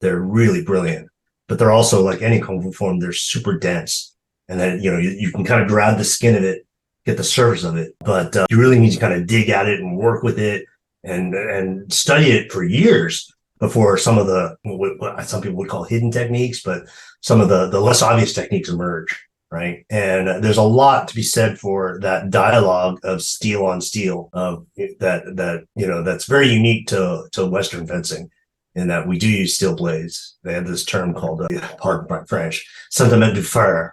they're really brilliant, but they're also like any kung fu form, they're super dense. And then, you can kind of grab the skin of it, get the surface of it, but you really need to kind of dig at it and work with it and study it for years before some of the, what some people would call hidden techniques, but some of the less obvious techniques emerge. Right. And there's a lot to be said for that dialogue of steel on steel, that's very unique to Western fencing, in that we do use steel blades. They have this term called, pardon my French, sentiment du fer,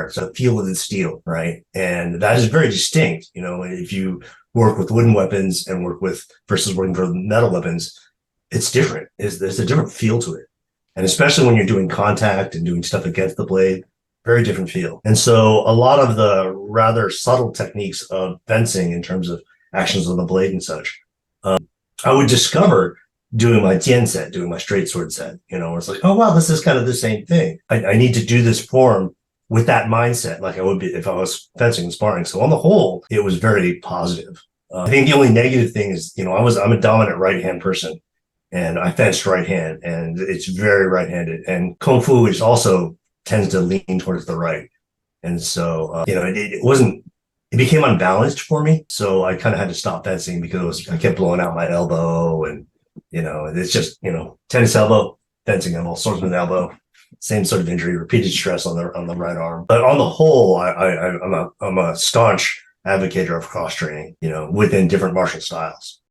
so feel of the steel, right? And that is very distinct. If you work with wooden weapons and work with versus working for metal weapons, it's different. There's a different feel to it. And especially when you're doing contact and doing stuff against the blade, very different feel. And so a lot of the rather subtle techniques of fencing in terms of actions on the blade and such, I would discover doing my tien set, doing my straight sword set, it's like, oh, wow, this is kind of the same thing. I need to do this form with that mindset, like I would be if I was fencing and sparring. So on the whole, it was very positive. I think the only negative thing is, I'm a dominant right hand person, and I fenced right hand, and it's very right handed. And Kung Fu is also tends to lean towards the right. And so, it became unbalanced for me. So I kind of had to stop fencing because I kept blowing out my elbow, and, it's just, tennis elbow, fencing elbow, swordsman elbow, same sort of injury, repeated stress on the right arm. But on the whole, I'm a staunch advocate of cross training, within different martial styles.